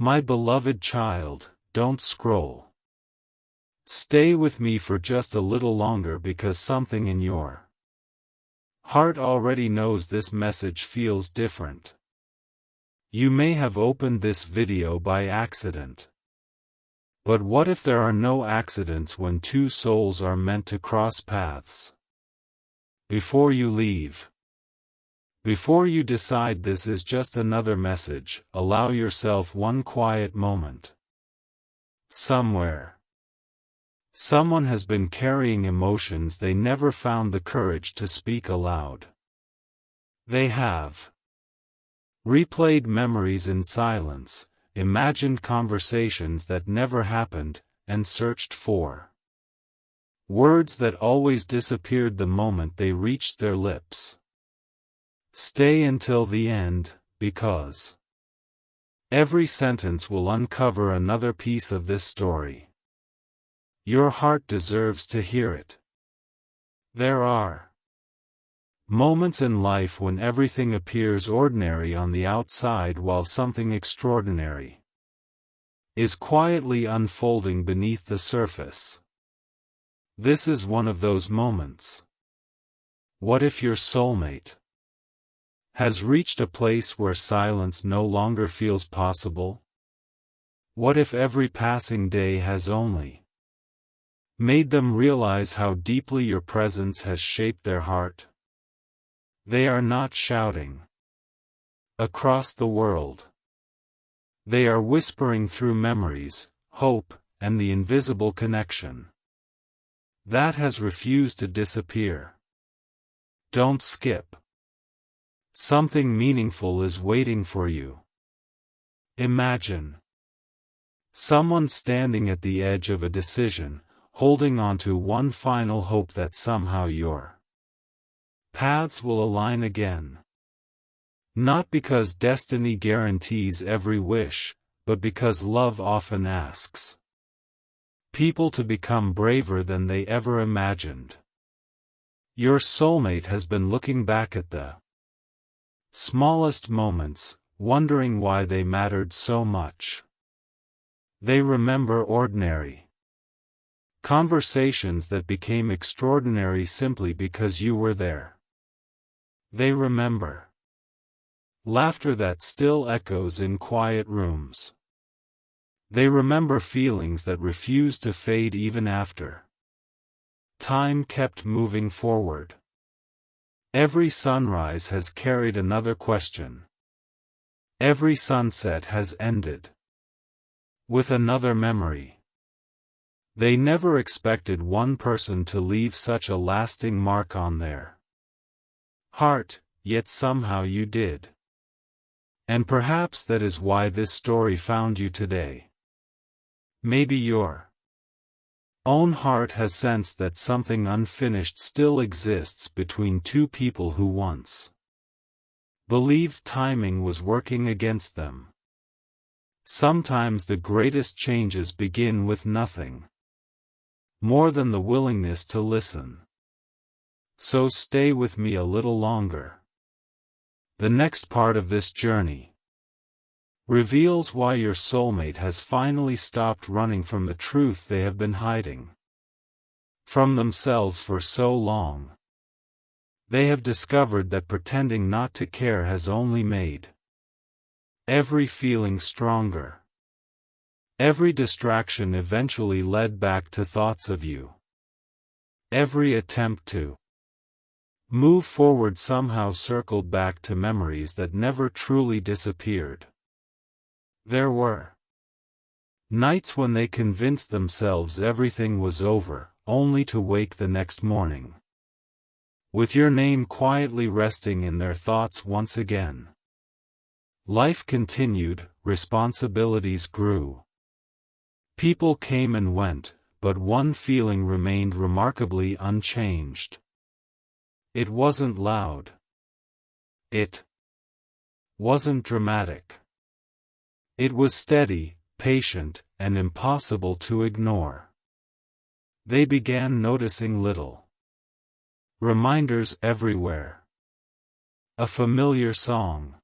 My beloved child, don't scroll. Stay with me for just a little longer because something in your heart already knows this message feels different. You may have opened this video by accident. But what if there are no accidents when two souls are meant to cross paths? Before you leave, before you decide this is just another message, allow yourself one quiet moment. Somewhere, someone has been carrying emotions they never found the courage to speak aloud. They have replayed memories in silence, imagined conversations that never happened, and searched for words that always disappeared the moment they reached their lips. Stay until the end, because every sentence will uncover another piece of this story. Your heart deserves to hear it. There are moments in life when everything appears ordinary on the outside while something extraordinary is quietly unfolding beneath the surface. This is one of those moments. What if your soulmate has reached a place where silence no longer feels possible? What if every passing day has only made them realize how deeply your presence has shaped their heart? They are not shouting across the world. They are whispering through memories, hope, and the invisible connection that has refused to disappear. Don't skip. Something meaningful is waiting for you. Imagine someone standing at the edge of a decision, holding on to one final hope that somehow your paths will align again. Not because destiny guarantees every wish, but because love often asks people to become braver than they ever imagined. Your soulmate has been looking back at the smallest moments, wondering why they mattered so much. They remember ordinary conversations that became extraordinary simply because you were there. They remember laughter that still echoes in quiet rooms. They remember feelings that refuse to fade even after time kept moving forward. Every sunrise has carried another question. Every sunset has ended with another memory. They never expected one person to leave such a lasting mark on their heart, yet somehow you did. And perhaps that is why this story found you today. Maybe your own heart has sensed that something unfinished still exists between two people who once believed timing was working against them. Sometimes the greatest changes begin with nothing more than the willingness to listen. So stay with me a little longer. The next part of this journey reveals why your soulmate has finally stopped running from the truth they have been hiding from themselves for so long. They have discovered that pretending not to care has only made every feeling stronger. Every distraction eventually led back to thoughts of you. Every attempt to move forward somehow circled back to memories that never truly disappeared. There were nights when they convinced themselves everything was over, only to wake the next morning with your name quietly resting in their thoughts once again. Life continued, responsibilities grew. People came and went, but one feeling remained remarkably unchanged. It wasn't loud. It wasn't dramatic. It was steady, patient, and impossible to ignore. They began noticing little reminders everywhere. A familiar song.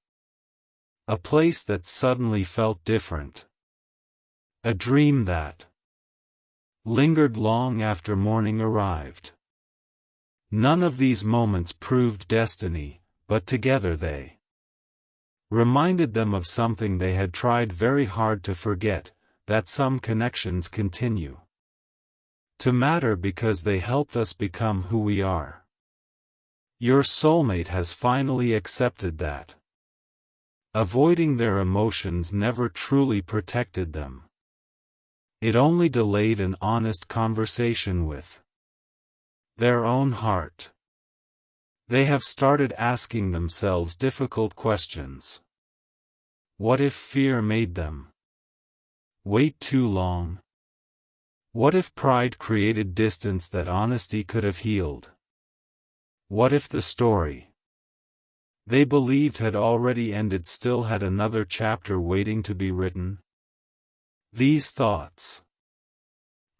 A place that suddenly felt different. A dream that lingered long after morning arrived. None of these moments proved destiny, but together they reminded them of something they had tried very hard to forget, that some connections continue to matter because they helped us become who we are. Your soulmate has finally accepted that avoiding their emotions never truly protected them. It only delayed an honest conversation with their own heart. They have started asking themselves difficult questions. What if fear made them wait too long? What if pride created distance that honesty could have healed? What if the story they believed had already ended still had another chapter waiting to be written? These thoughts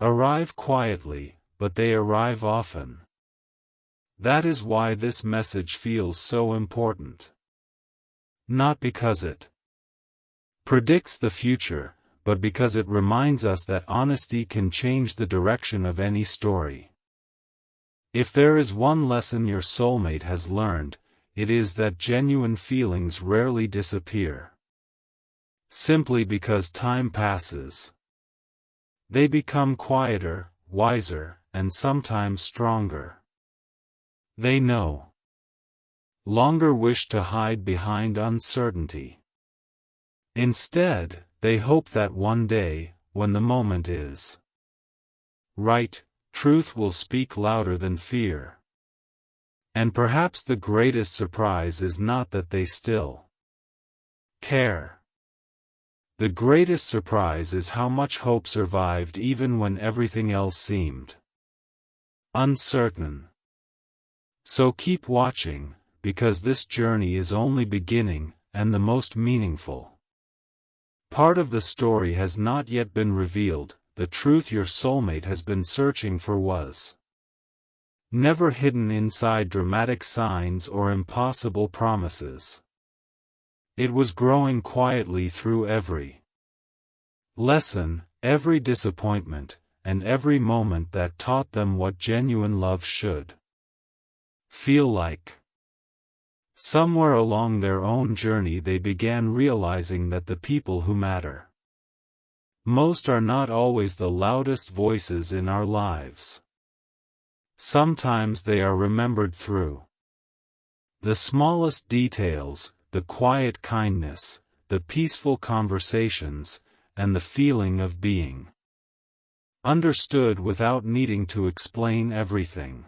arrive quietly, but they arrive often. That is why this message feels so important. Not because it predicts the future, but because it reminds us that honesty can change the direction of any story. If there is one lesson your soulmate has learned, it is that genuine feelings rarely disappear simply because time passes. They become quieter, wiser, and sometimes stronger. They no longer wish to hide behind uncertainty. Instead, they hope that one day, when the moment is right, truth will speak louder than fear. And perhaps the greatest surprise is not that they still care. The greatest surprise is how much hope survived even when everything else seemed uncertain. So keep watching, because this journey is only beginning, and the most meaningful part of the story has not yet been revealed. The truth your soulmate has been searching for was never hidden inside dramatic signs or impossible promises. It was growing quietly through every lesson, every disappointment, and every moment that taught them what genuine love should feel like. Somewhere along their own journey they began realizing that the people who matter most are not always the loudest voices in our lives. Sometimes they are remembered through the smallest details, the quiet kindness, the peaceful conversations, and the feeling of being understood without needing to explain everything.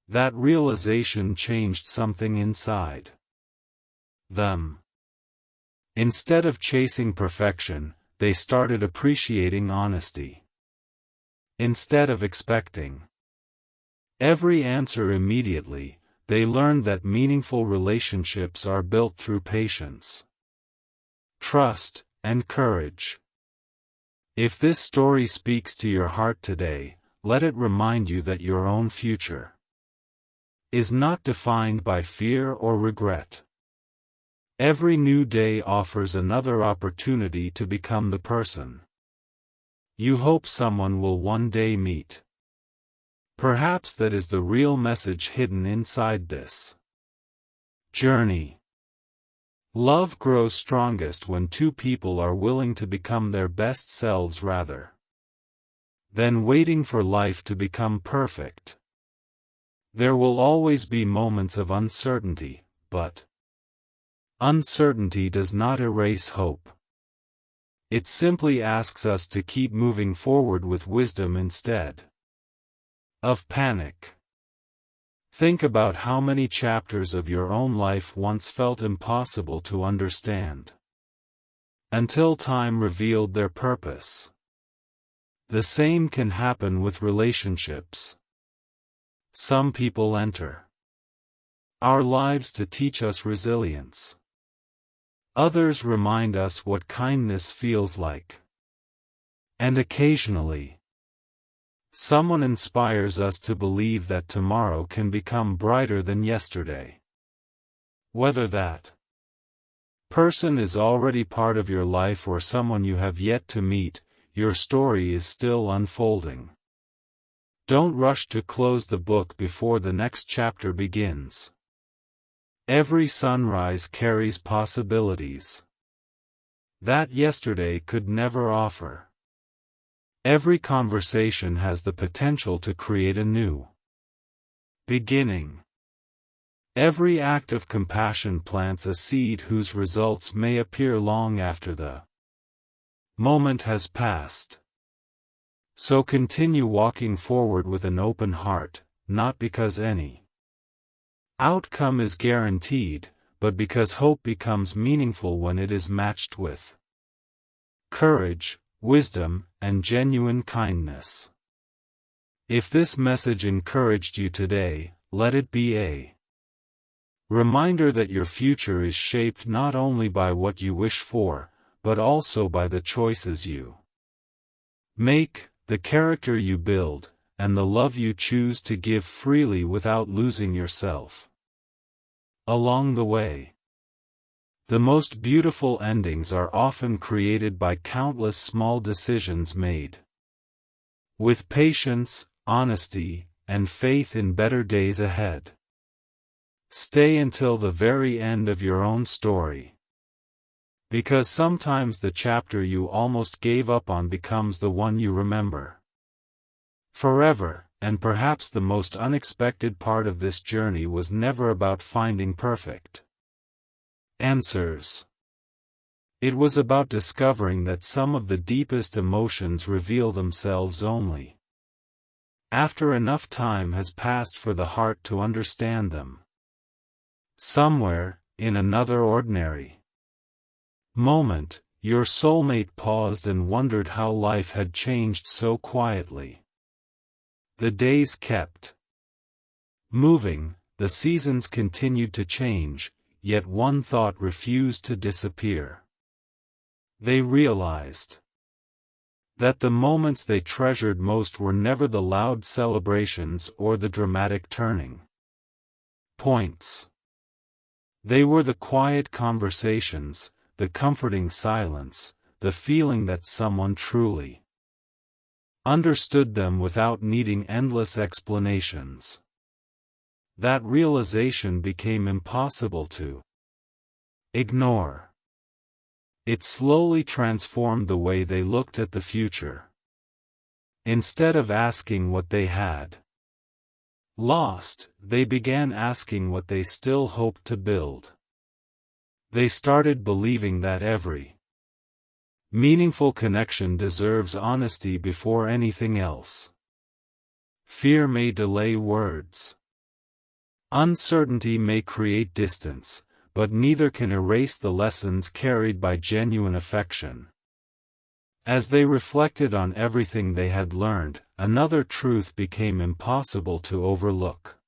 That realization changed something inside them. Instead of chasing perfection, they started appreciating honesty. Instead of expecting every answer immediately, they learned that meaningful relationships are built through patience, trust, and courage. If this story speaks to your heart today, let it remind you that your own future is not defined by fear or regret. Every new day offers another opportunity to become the person you hope someone will one day meet. Perhaps that is the real message hidden inside this journey. Love grows strongest when two people are willing to become their best selves rather than waiting for life to become perfect. There will always be moments of uncertainty, but uncertainty does not erase hope. It simply asks us to keep moving forward with wisdom instead of panic. Think about how many chapters of your own life once felt impossible to understand until time revealed their purpose. The same can happen with relationships. Some people enter our lives to teach us resilience. Others remind us what kindness feels like. And occasionally, someone inspires us to believe that tomorrow can become brighter than yesterday. Whether that person is already part of your life or someone you have yet to meet, your story is still unfolding. Don't rush to close the book before the next chapter begins. Every sunrise carries possibilities that yesterday could never offer. Every conversation has the potential to create a new beginning. Every act of compassion plants a seed whose results may appear long after the moment has passed. So continue walking forward with an open heart, not because any outcome is guaranteed, but because hope becomes meaningful when it is matched with courage, wisdom, and genuine kindness. If this message encouraged you today, let it be a reminder that your future is shaped not only by what you wish for, but also by the choices you make, the character you build, and the love you choose to give freely without losing yourself along the way. The most beautiful endings are often created by countless small decisions made with patience, honesty, and faith in better days ahead. Stay until the very end of your own story, because sometimes the chapter you almost gave up on becomes the one you remember forever. And perhaps the most unexpected part of this journey was never about finding perfect answers. It was about discovering that some of the deepest emotions reveal themselves only after enough time has passed for the heart to understand them. Somewhere, in another ordinary moment, your soulmate paused and wondered how life had changed so quietly. The days kept moving, the seasons continued to change, yet one thought refused to disappear. They realized that the moments they treasured most were never the loud celebrations or the dramatic turning points. They were the quiet conversations, the comforting silence, the feeling that someone truly understood them without needing endless explanations. That realization became impossible to ignore. It slowly transformed the way they looked at the future. Instead of asking what they had lost, they began asking what they still hoped to build. They started believing that every meaningful connection deserves honesty before anything else. Fear may delay words. Uncertainty may create distance, but neither can erase the lessons carried by genuine affection. As they reflected on everything they had learned, another truth became impossible to overlook.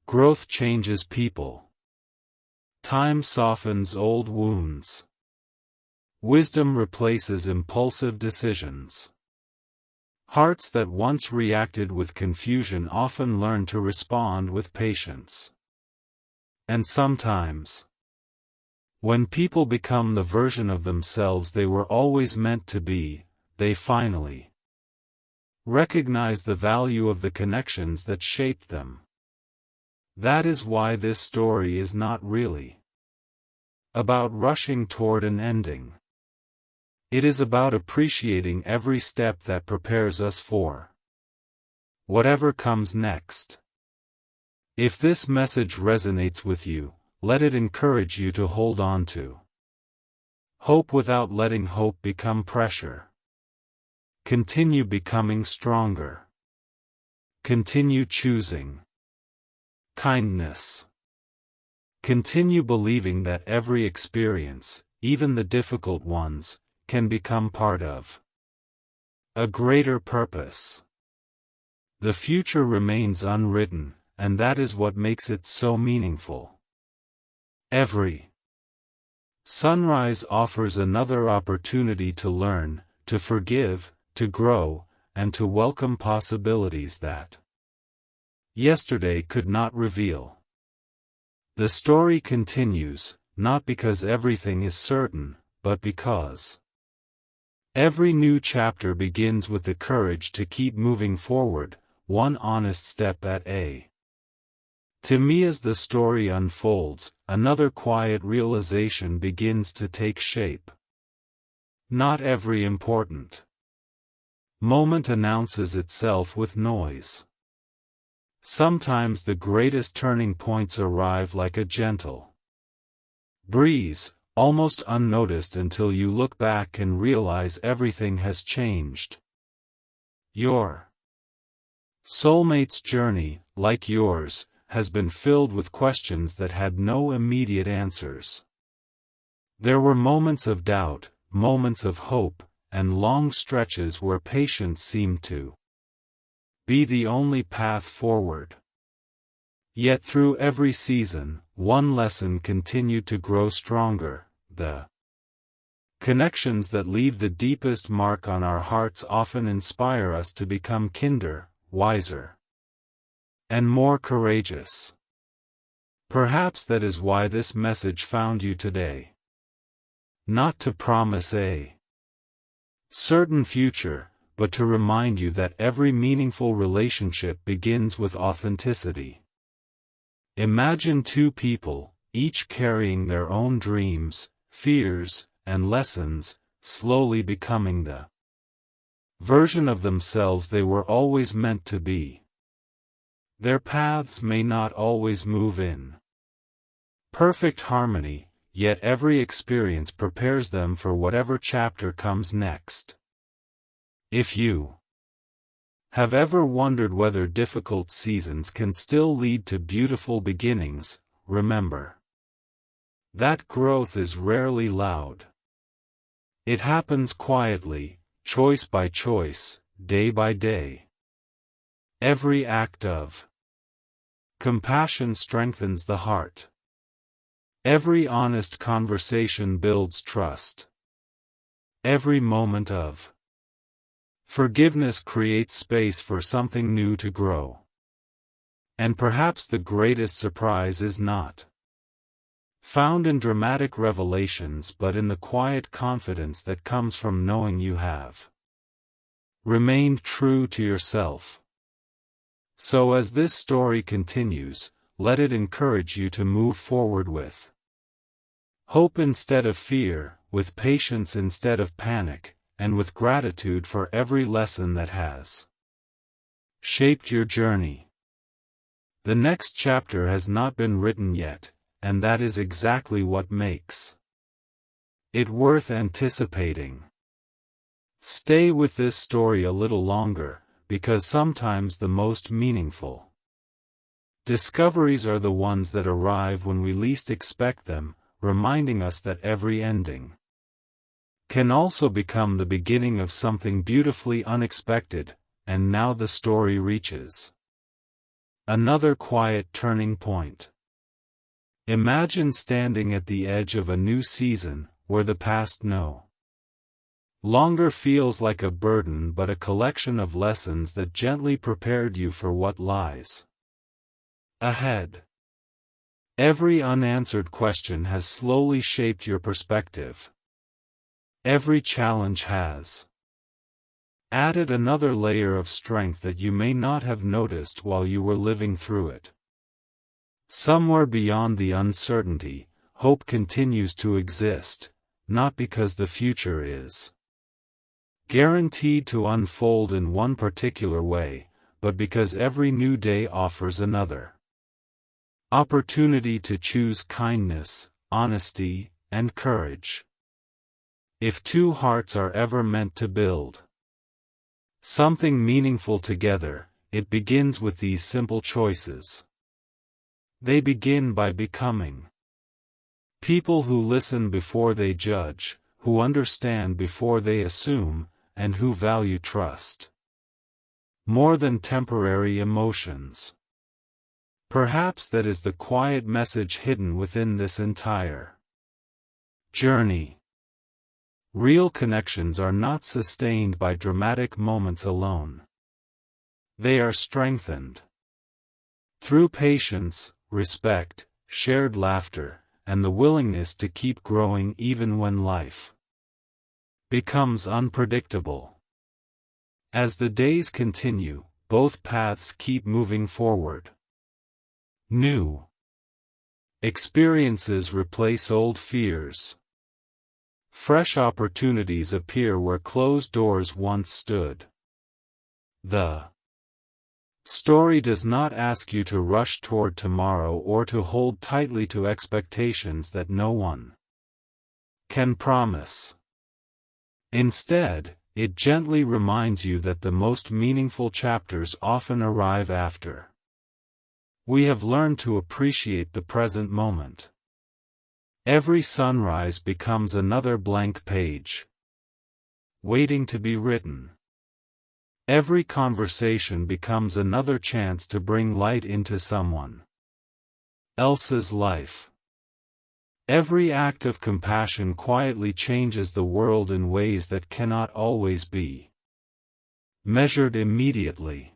Growth changes people. Time softens old wounds. Wisdom replaces impulsive decisions. Hearts that once reacted with confusion often learn to respond with patience. And sometimes, when people become the version of themselves they were always meant to be, they finally recognize the value of the connections that shaped them. That is why this story is not really about rushing toward an ending. It is about appreciating every step that prepares us for whatever comes next. If this message resonates with you, let it encourage you to hold on to hope without letting hope become pressure. Continue becoming stronger. Continue choosing kindness. Continue believing that every experience, even the difficult ones, can become part of a greater purpose. The future remains unwritten, and that is what makes it so meaningful. Every sunrise offers another opportunity to learn, to forgive, to grow, and to welcome possibilities that yesterday could not reveal. The story continues, not because everything is certain, but because every new chapter begins with the courage to keep moving forward, one honest step at a To me, as the story unfolds, another quiet realization begins to take shape. Not every important moment announces itself with noise. Sometimes the greatest turning points arrive like a gentle breeze, almost unnoticed until you look back and realize everything has changed. Your soulmate's journey, like yours, has been filled with questions that had no immediate answers. There were moments of doubt, moments of hope, and long stretches where patience seemed to be the only path forward. Yet through every season, one lesson continued to grow stronger: the connections that leave the deepest mark on our hearts often inspire us to become kinder, wiser, and more courageous. Perhaps that is why this message found you today. Not to promise a certain future, but to remind you that every meaningful relationship begins with authenticity. Imagine two people, each carrying their own dreams, fears, and lessons, slowly becoming the version of themselves they were always meant to be. Their paths may not always move in perfect harmony, yet every experience prepares them for whatever chapter comes next. If you have ever wondered whether difficult seasons can still lead to beautiful beginnings, remember that growth is rarely loud. It happens quietly, choice by choice, day by day. Every act of compassion strengthens the heart. Every honest conversation builds trust. Every moment of forgiveness creates space for something new to grow. And perhaps the greatest surprise is not found in dramatic revelations but in the quiet confidence that comes from knowing you have remained true to yourself. So as this story continues, let it encourage you to move forward with hope instead of fear, with patience instead of panic, and with gratitude for every lesson that has shaped your journey. The next chapter has not been written yet, and that is exactly what makes it worth anticipating. Stay with this story a little longer, because sometimes the most meaningful discoveries are the ones that arrive when we least expect them, reminding us that every ending can also become the beginning of something beautifully unexpected. And now the story reaches another quiet turning point. Imagine standing at the edge of a new season, where the past no longer feels like a burden but a collection of lessons that gently prepared you for what lies ahead. Every unanswered question has slowly shaped your perspective. Every challenge has added another layer of strength that you may not have noticed while you were living through it. Somewhere beyond the uncertainty, hope continues to exist, not because the future is guaranteed to unfold in one particular way, but because every new day offers another opportunity to choose kindness, honesty, and courage. If two hearts are ever meant to build something meaningful together, it begins with these simple choices. They begin by becoming people who listen before they judge, who understand before they assume, and who value trust more than temporary emotions. Perhaps that is the quiet message hidden within this entire journey. Real connections are not sustained by dramatic moments alone. They are strengthened through patience, respect, shared laughter, and the willingness to keep growing even when life becomes unpredictable. As the days continue, both paths keep moving forward. New experiences replace old fears. Fresh opportunities appear where closed doors once stood. The story does not ask you to rush toward tomorrow or to hold tightly to expectations that no one can promise. Instead, it gently reminds you that the most meaningful chapters often arrive after we have learned to appreciate the present moment. Every sunrise becomes another blank page, waiting to be written. Every conversation becomes another chance to bring light into someone else's life. Every act of compassion quietly changes the world in ways that cannot always be measured immediately.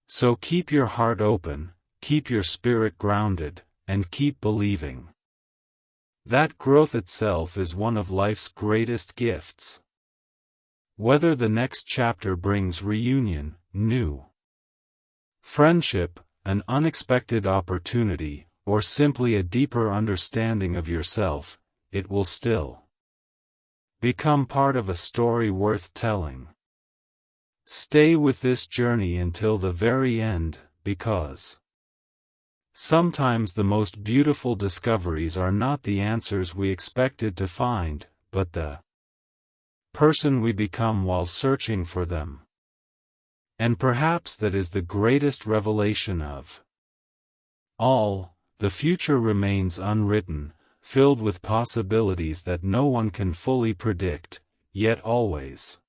So keep your heart open, keep your spirit grounded, and keep believing that growth itself is one of life's greatest gifts. Whether the next chapter brings reunion, new friendship, an unexpected opportunity, or simply a deeper understanding of yourself, it will still become part of a story worth telling. Stay with this journey until the very end, because sometimes the most beautiful discoveries are not the answers we expected to find, but the person we become while searching for them. And perhaps that is the greatest revelation of all. The future remains unwritten, filled with possibilities that no one can fully predict, yet always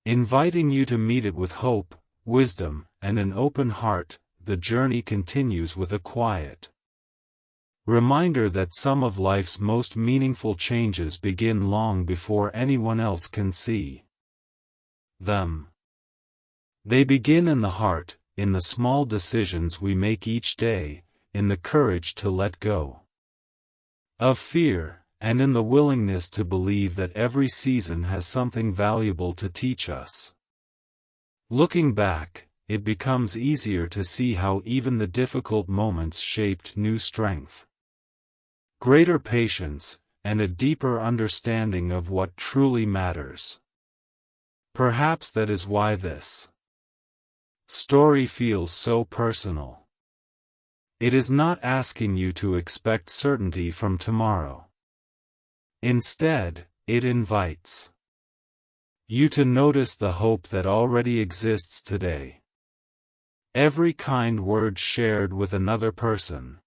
inviting you to meet it with hope, wisdom, and an open heart. The journey continues with a quiet reminder that some of life's most meaningful changes begin long before anyone else can see them. They begin in the heart, in the small decisions we make each day, in the courage to let go of fear, and in the willingness to believe that every season has something valuable to teach us. Looking back, it becomes easier to see how even the difficult moments shaped new strength, greater patience, and a deeper understanding of what truly matters. Perhaps that is why this story feels so personal. It is not asking you to expect certainty from tomorrow. Instead, it invites you to notice the hope that already exists today. Every kind word shared with another person,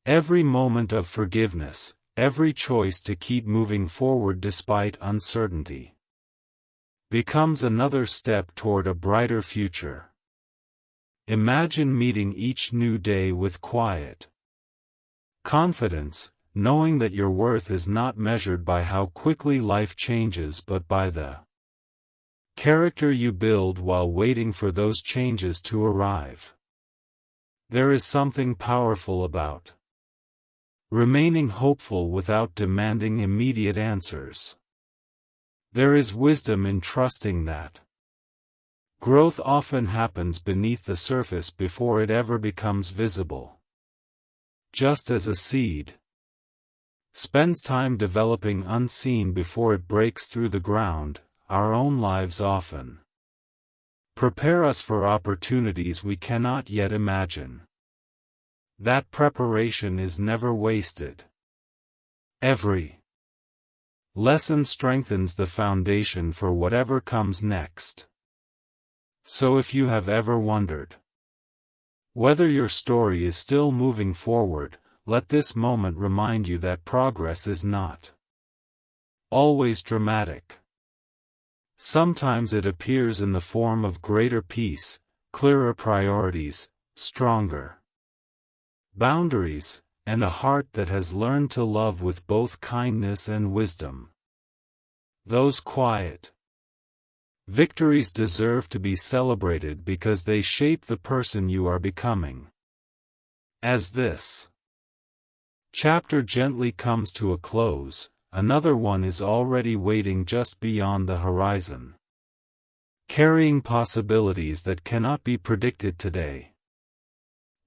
every moment of forgiveness, every choice to keep moving forward despite uncertainty, becomes another step toward a brighter future. Imagine meeting each new day with quiet confidence, knowing that your worth is not measured by how quickly life changes but by the character you build while waiting for those changes to arrive. There is something powerful about remaining hopeful without demanding immediate answers. There is wisdom in trusting that growth often happens beneath the surface before it ever becomes visible. Just as a seed spends time developing unseen before it breaks through the ground, our own lives often prepare us for opportunities we cannot yet imagine. That preparation is never wasted. Every lesson strengthens the foundation for whatever comes next. So if you have ever wondered whether your story is still moving forward, let this moment remind you that progress is not always dramatic. Sometimes it appears in the form of greater peace, clearer priorities, stronger boundaries, and a heart that has learned to love with both kindness and wisdom. Those quiet victories deserve to be celebrated because they shape the person you are becoming. As this chapter gently comes to a close, another one is already waiting just beyond the horizon, carrying possibilities that cannot be predicted today.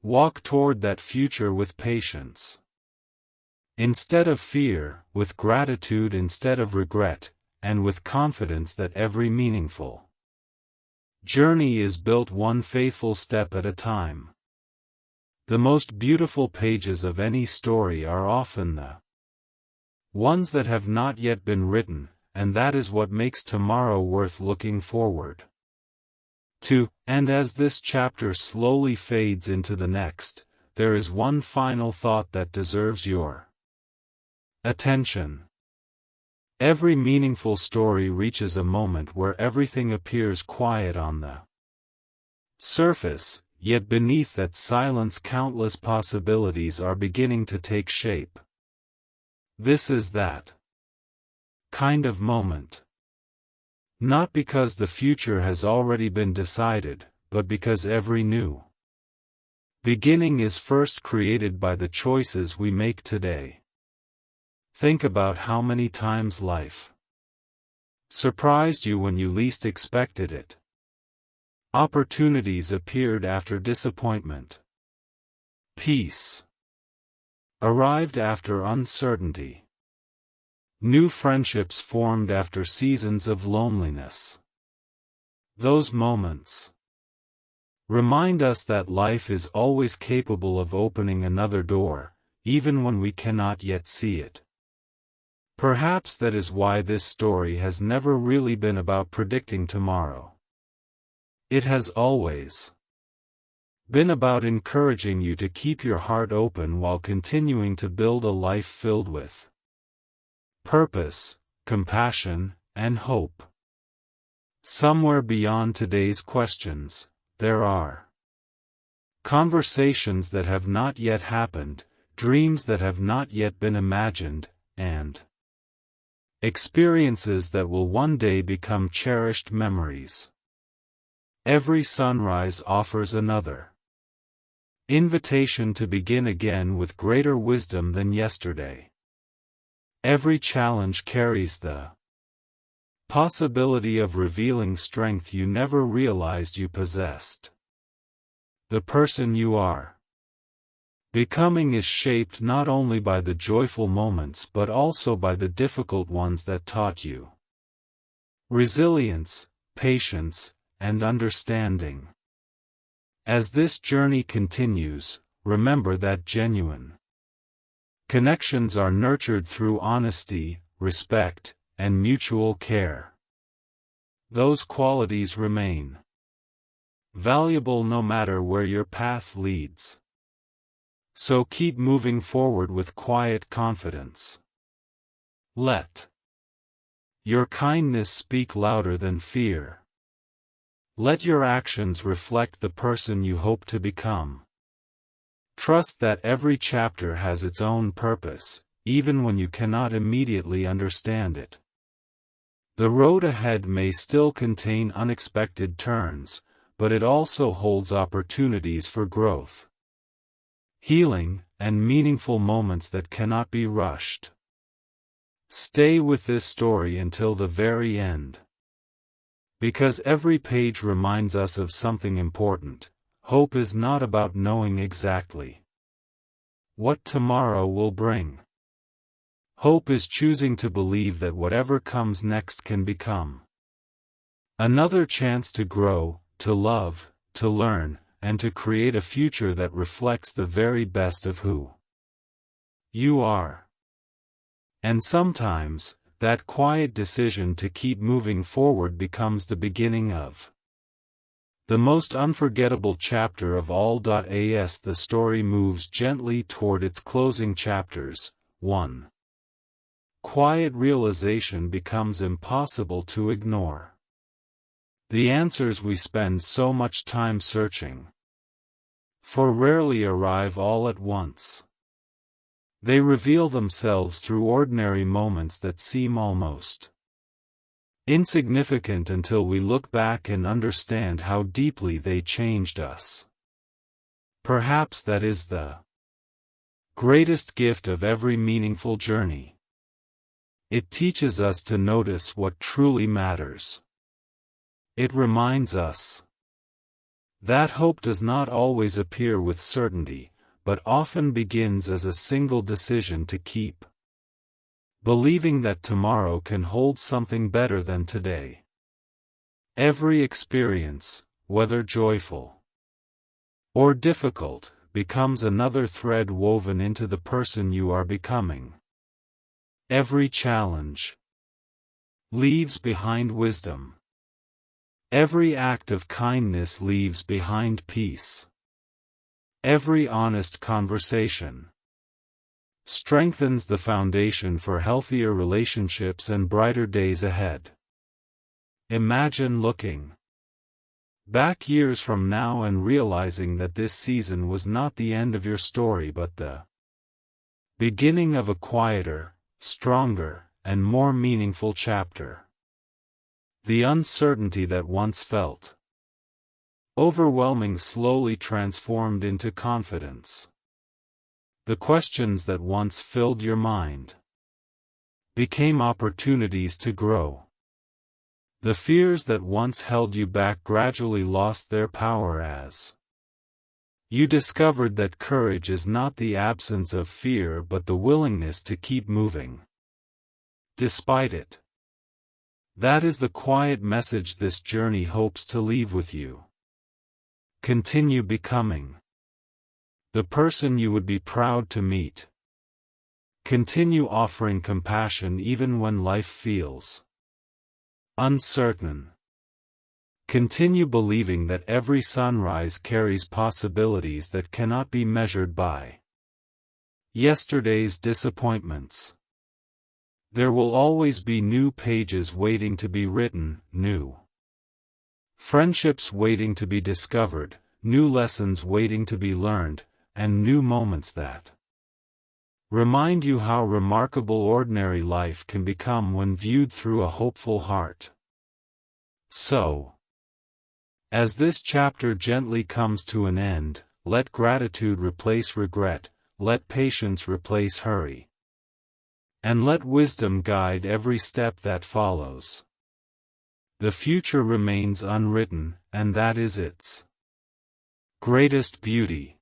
Walk toward that future with patience. Instead of fear, with gratitude instead of regret, and with confidence that every meaningful journey is built one faithful step at a time. The most beautiful pages of any story are often the ones that have not yet been written, and that is what makes tomorrow worth looking forward to. And as this chapter slowly fades into the next, there is one final thought that deserves your attention. Every meaningful story reaches a moment where everything appears quiet on the surface, yet beneath that silence countless possibilities are beginning to take shape. This is that kind of moment. Not because the future has already been decided, but because every new beginning is first created by the choices we make today. Think about how many times life surprised you when you least expected it. Opportunities appeared after disappointment. Peace arrived after uncertainty. New friendships formed after seasons of loneliness. Those moments remind us that life is always capable of opening another door, even when we cannot yet see it. Perhaps that is why this story has never really been about predicting tomorrow. It has always been about encouraging you to keep your heart open while continuing to build a life filled with purpose, compassion, and hope. Somewhere beyond today's questions, there are conversations that have not yet happened, dreams that have not yet been imagined, and experiences that will one day become cherished memories. Every sunrise offers another invitation to begin again with greater wisdom than yesterday. Every challenge carries the possibility of revealing strength you never realized you possessed. The person you are becoming is shaped not only by the joyful moments but also by the difficult ones that taught you resilience, patience, and understanding. As this journey continues, remember that genuine connections are nurtured through honesty, respect, and mutual care. Those qualities remain valuable no matter where your path leads. So keep moving forward with quiet confidence. Let your kindness speak louder than fear. Let your actions reflect the person you hope to become. Trust that every chapter has its own purpose, even when you cannot immediately understand it. The road ahead may still contain unexpected turns, but it also holds opportunities for growth, healing, and meaningful moments that cannot be rushed. Stay with this story until the very end. Because every page reminds us of something important. Hope is not about knowing exactly what tomorrow will bring. Hope is choosing to believe that whatever comes next can become another chance to grow, to love, to learn, and to create a future that reflects the very best of who you are. And sometimes, that quiet decision to keep moving forward becomes the beginning of the most unforgettable chapter of all. As the story moves gently toward its closing chapters, one quiet realization becomes impossible to ignore. The answers we spend so much time searching for rarely arrive all at once. They reveal themselves through ordinary moments that seem almost insignificant until we look back and understand how deeply they changed us. Perhaps that is the Greatest gift of every meaningful journey. It teaches us to notice what truly matters. It reminds us that hope does not always appear with certainty, but often begins as a single decision to keep believing that tomorrow can hold something better than today. Every experience, whether joyful or difficult, becomes another thread woven into the person you are becoming. Every challenge leaves behind wisdom. Every act of kindness leaves behind peace. Every honest conversation strengthens the foundation for healthier relationships and brighter days ahead. Imagine looking back years from now and realizing that this season was not the end of your story but the beginning of a quieter, stronger, and more meaningful chapter. The uncertainty that once felt overwhelming slowly transformed into confidence. The questions that once filled your mind became opportunities to grow. The fears that once held you back gradually lost their power as you discovered that courage is not the absence of fear but the willingness to keep moving despite it. That is the quiet message this journey hopes to leave with you. Continue becoming the person you would be proud to meet. Continue offering compassion even when life feels uncertain. Continue believing that every sunrise carries possibilities that cannot be measured by yesterday's disappointments. There will always be new pages waiting to be written, new friendships waiting to be discovered, new lessons waiting to be learned, and new moments that remind you how remarkable ordinary life can become when viewed through a hopeful heart. So, as this chapter gently comes to an end, let gratitude replace regret, let patience replace hurry, and let wisdom guide every step that follows. The future remains unwritten, and that is its greatest beauty.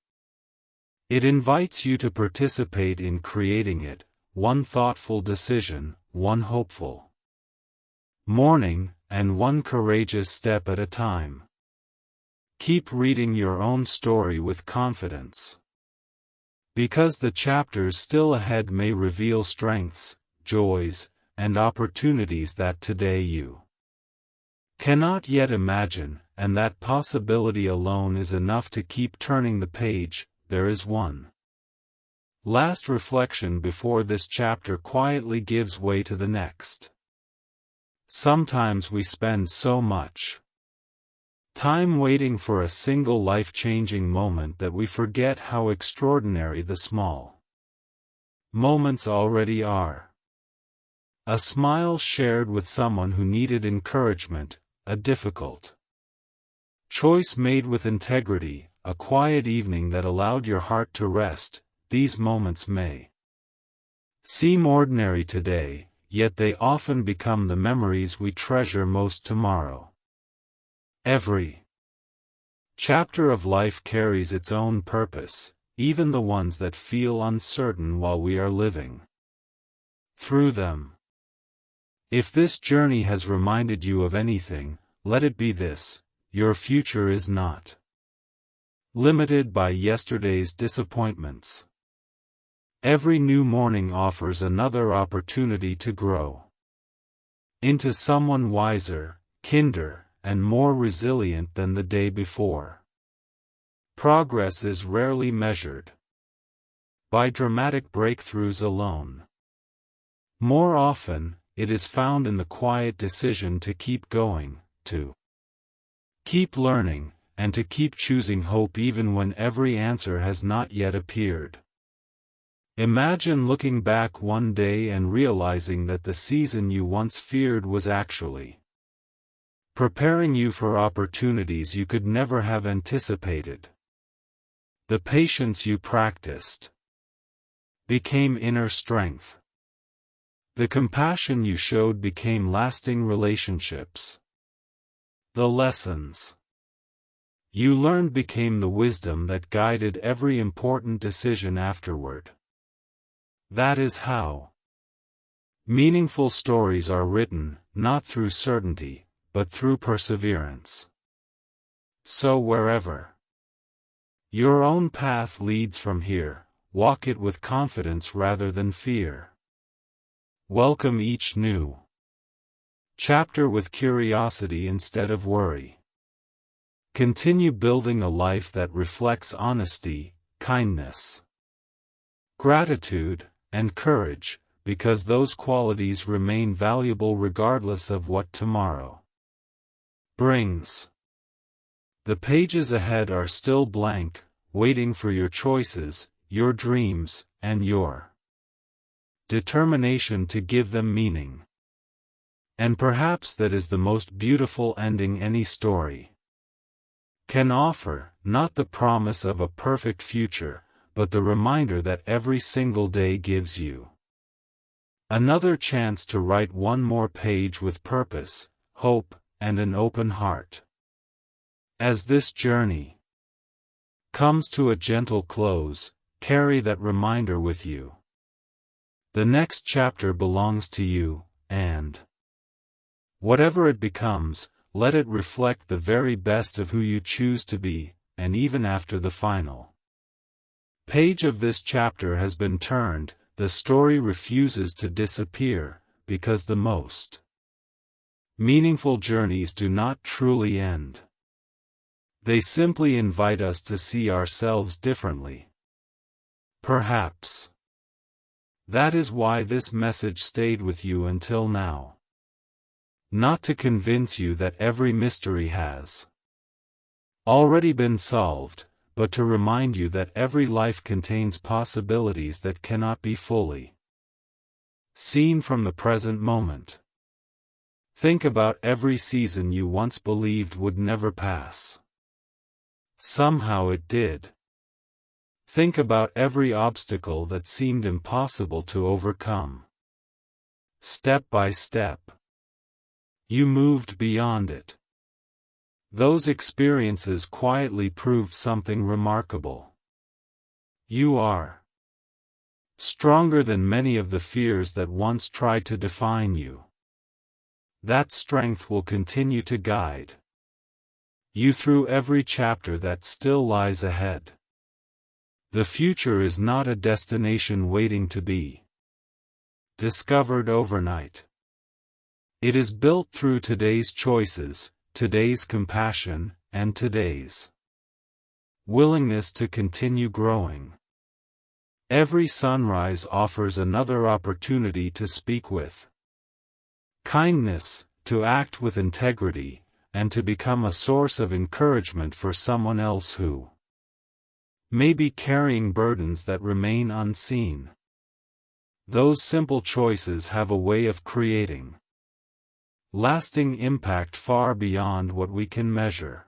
It invites you to participate in creating it, one thoughtful decision, one hopeful morning, and one courageous step at a time. Keep reading your own story with confidence, because the chapters still ahead may reveal strengths, joys, and opportunities that today you cannot yet imagine, and that possibility alone is enough to keep turning the page. There is one last reflection before this chapter quietly gives way to the next. Sometimes we spend so much time waiting for a single life-changing moment that we forget how extraordinary the small moments already are. A smile shared with someone who needed encouragement, a difficult choice made with integrity, a quiet evening that allowed your heart to rest. These moments may seem ordinary today, yet they often become the memories we treasure most tomorrow. Every chapter of life carries its own purpose, even the ones that feel uncertain while we are living through them. If this journey has reminded you of anything, let it be this: your future is not limited by yesterday's disappointments. Every new morning offers another opportunity to grow into someone wiser, kinder, and more resilient than the day before. Progress is rarely measured by dramatic breakthroughs alone. More often, it is found in the quiet decision to keep going, to keep learning, and to keep choosing hope even when every answer has not yet appeared. Imagine looking back one day and realizing that the season you once feared was actually preparing you for opportunities you could never have anticipated. The patience you practiced, became inner strength. The compassion you showed became lasting relationships. The lessons you learned became the wisdom that guided every important decision afterward. That is how meaningful stories are written, not through certainty, but through perseverance. So wherever your own path leads from here, walk it with confidence rather than fear. Welcome each new chapter with curiosity instead of worry. Continue building a life that reflects honesty, kindness, gratitude, and courage, because those qualities remain valuable regardless of what tomorrow brings. The pages ahead are still blank, waiting for your choices, your dreams, and your determination to give them meaning. And perhaps that is the most beautiful ending any story can offer, not the promise of a perfect future, but the reminder that every single day gives you another chance to write one more page with purpose, hope, and an open heart. As this journey comes to a gentle close, carry that reminder with you. The next chapter belongs to you, and whatever it becomes, let it reflect the very best of who you choose to be, and even after the final page of this chapter has been turned, the story refuses to disappear, because the most meaningful journeys do not truly end. They simply invite us to see ourselves differently. Perhaps that is why this message stayed with you until now. Not to convince you that every mystery has already been solved, but to remind you that every life contains possibilities that cannot be fully seen from the present moment. Think about every season you once believed would never pass. Somehow it did. Think about every obstacle that seemed impossible to overcome. Step by step, you moved beyond it. Those experiences quietly proved something remarkable. You are stronger than many of the fears that once tried to define you. That strength will continue to guide you through every chapter that still lies ahead. The future is not a destination waiting to be discovered overnight. It is built through today's choices, today's compassion, and today's willingness to continue growing. Every sunrise offers another opportunity to speak with kindness, to act with integrity, and to become a source of encouragement for someone else who may be carrying burdens that remain unseen. Those simple choices have a way of creating lasting impact far beyond what we can measure.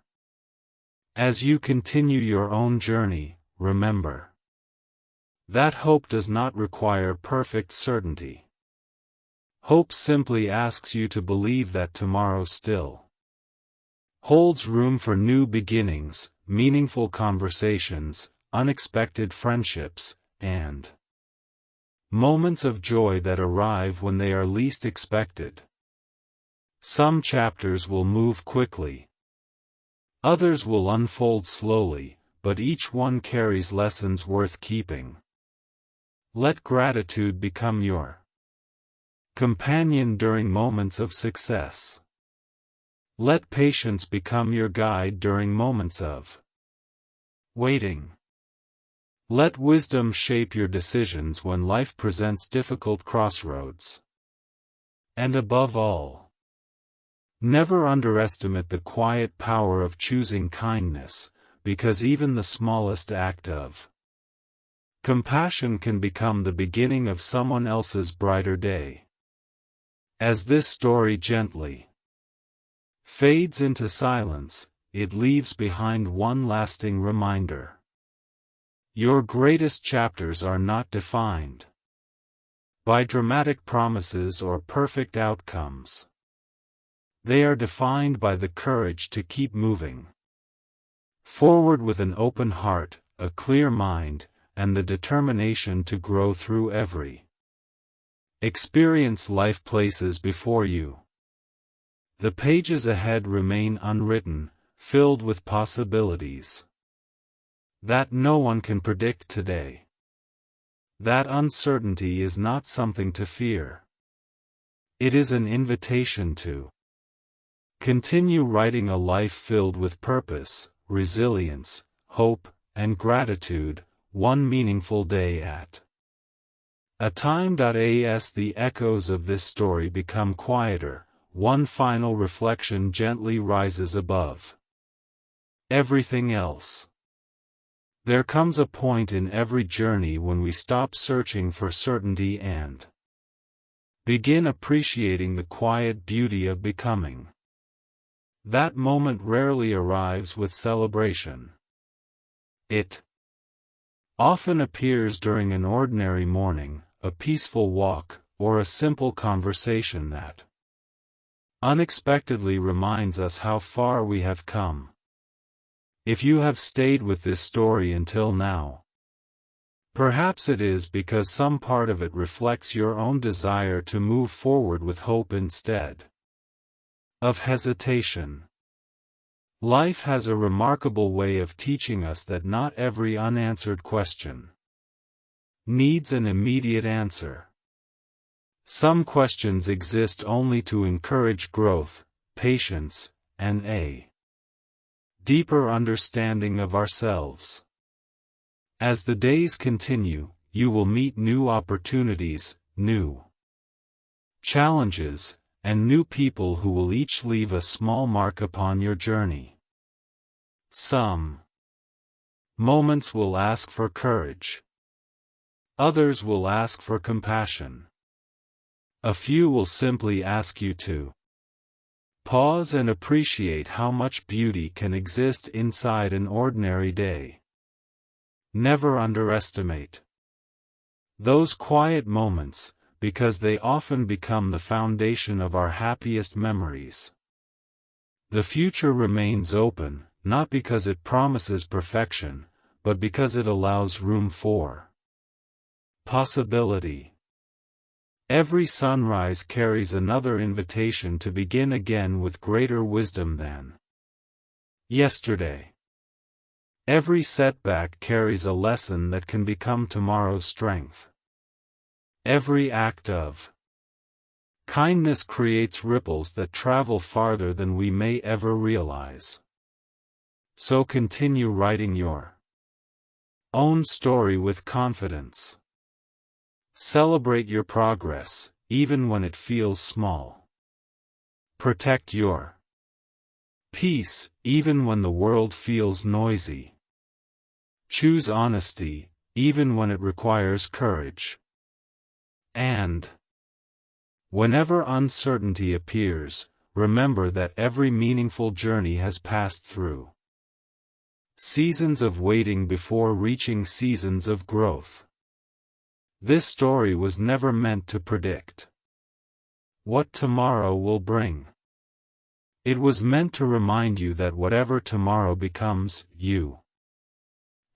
As you continue your own journey, remember that hope does not require perfect certainty. Hope simply asks you to believe that tomorrow still holds room for new beginnings, meaningful conversations, unexpected friendships, and moments of joy that arrive when they are least expected. Some chapters will move quickly. Others will unfold slowly, but each one carries lessons worth keeping. Let gratitude become your companion during moments of success. Let patience become your guide during moments of waiting. Let wisdom shape your decisions when life presents difficult crossroads. And above all, never underestimate the quiet power of choosing kindness, because even the smallest act of compassion can become the beginning of someone else's brighter day. As this story gently fades into silence, it leaves behind one lasting reminder. Your greatest chapters are not defined by dramatic promises or perfect outcomes. They are defined by the courage to keep moving forward with an open heart, a clear mind, and the determination to grow through every experience life places before you. The pages ahead remain unwritten, filled with possibilities that no one can predict today. That uncertainty is not something to fear. It is an invitation to continue writing a life filled with purpose, resilience, hope, and gratitude, one meaningful day at a time. As the echoes of this story become quieter, one final reflection gently rises above everything else. There comes a point in every journey when we stop searching for certainty and begin appreciating the quiet beauty of becoming. That moment rarely arrives with celebration. It often appears during an ordinary morning, a peaceful walk, or a simple conversation that unexpectedly reminds us how far we have come. If you have stayed with this story until now, perhaps it is because some part of it reflects your own desire to move forward with hope instead of hesitation. Life has a remarkable way of teaching us that not every unanswered question needs an immediate answer. Some questions exist only to encourage growth, patience, and a deeper understanding of ourselves. As the days continue, you will meet new opportunities, new challenges, and new people who will each leave a small mark upon your journey. Some moments will ask for courage. Others will ask for compassion. A few will simply ask you to pause and appreciate how much beauty can exist inside an ordinary day. Never underestimate those quiet moments, because they often become the foundation of our happiest memories. The future remains open, not because it promises perfection, but because it allows room for possibility. Every sunrise carries another invitation to begin again with greater wisdom than yesterday. Every setback carries a lesson that can become tomorrow's strength. Every act of kindness creates ripples that travel farther than we may ever realize. So continue writing your own story with confidence. Celebrate your progress, even when it feels small. Protect your peace, even when the world feels noisy. Choose honesty, even when it requires courage. And whenever uncertainty appears, remember that every meaningful journey has passed through seasons of waiting before reaching seasons of growth. This story was never meant to predict what tomorrow will bring. It was meant to remind you that whatever tomorrow becomes, you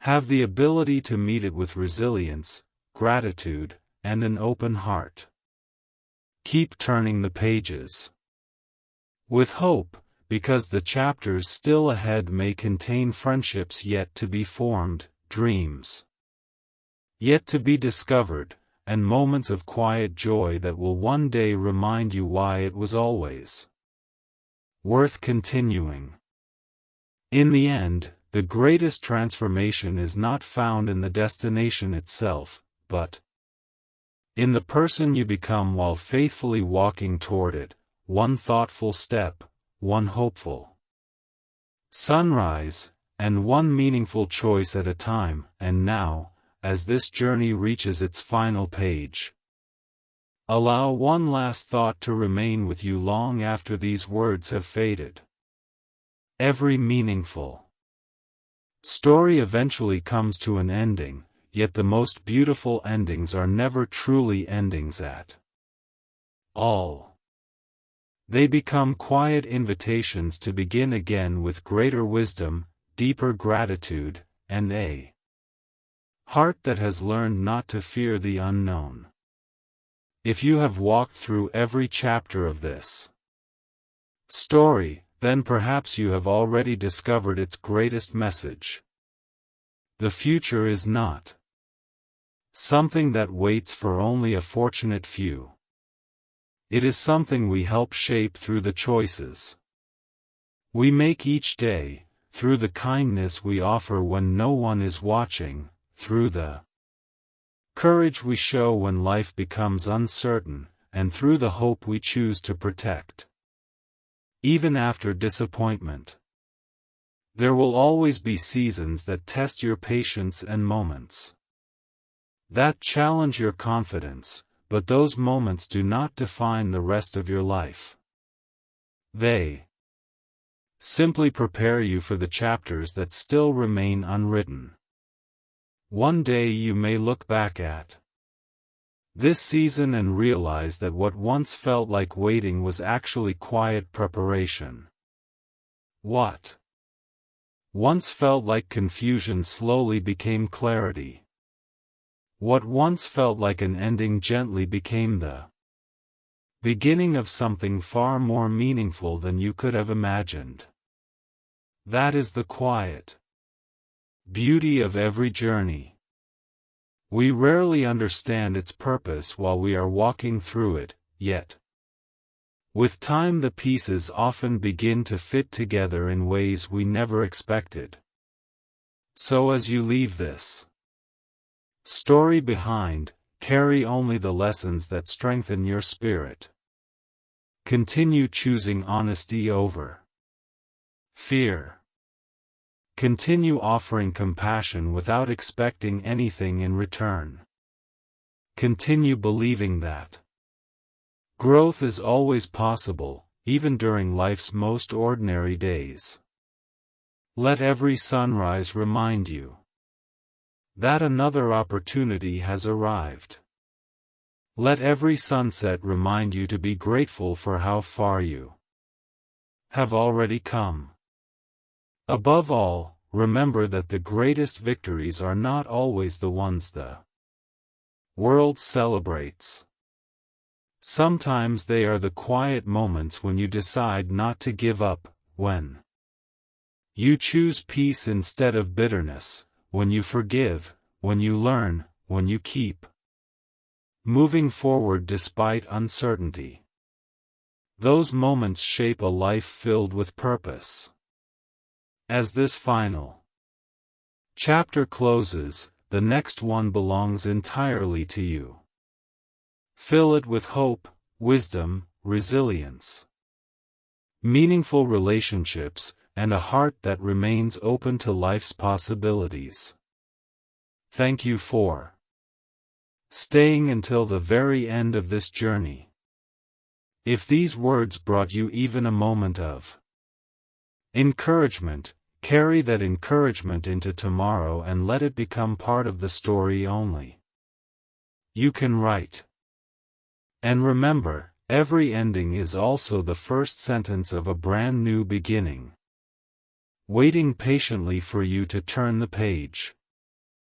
have the ability to meet it with resilience, gratitude, and an open heart. Keep turning the pages with hope, because the chapters still ahead may contain friendships yet to be formed, dreams yet to be discovered, and moments of quiet joy that will one day remind you why it was always worth continuing. In the end, the greatest transformation is not found in the destination itself, but in the person you become while faithfully walking toward it, one thoughtful step, one hopeful sunrise, and one meaningful choice at a time. And now, as this journey reaches its final page, allow one last thought to remain with you long after these words have faded. Every meaningful Story eventually comes to an ending, yet the most beautiful endings are never truly endings at all. They become quiet invitations to begin again with greater wisdom, deeper gratitude, and a heart that has learned not to fear the unknown. If you have walked through every chapter of this story, then perhaps you have already discovered its greatest message. The future is not something that waits for only a fortunate few. It is something we help shape through the choices we make each day, through the kindness we offer when no one is watching, through the courage we show when life becomes uncertain, and through the hope we choose to protect. Even after disappointment, there will always be seasons that test your patience and moments that challenge your confidence, but those moments do not define the rest of your life. They simply prepare you for the chapters that still remain unwritten. One day you may look back at this season and realize that what once felt like waiting was actually quiet preparation. What once felt like confusion slowly became clarity. What once felt like an ending gently became the beginning of something far more meaningful than you could have imagined. That is the quiet beauty of every journey. We rarely understand its purpose while we are walking through it, yet with time the pieces often begin to fit together in ways we never expected. So as you leave this story behind, carry only the lessons that strengthen your spirit. Continue choosing honesty over fear. Continue offering compassion without expecting anything in return. Continue believing that growth is always possible, even during life's most ordinary days. Let every sunrise remind you that another opportunity has arrived. Let every sunset remind you to be grateful for how far you have already come. Above all, remember that the greatest victories are not always the ones the world celebrates. Sometimes they are the quiet moments when you decide not to give up, when you choose peace instead of bitterness, when you forgive, when you learn, when you keep moving forward despite uncertainty. Those moments shape a life filled with purpose. As this final chapter closes, the next one belongs entirely to you. Fill it with hope, wisdom, resilience, meaningful relationships, and a heart that remains open to life's possibilities. Thank you for staying until the very end of this journey. If these words brought you even a moment of encouragement, carry that encouragement into tomorrow and let it become part of the story only you can write. And remember, every ending is also the first sentence of a brand new beginning, waiting patiently for you to turn the page.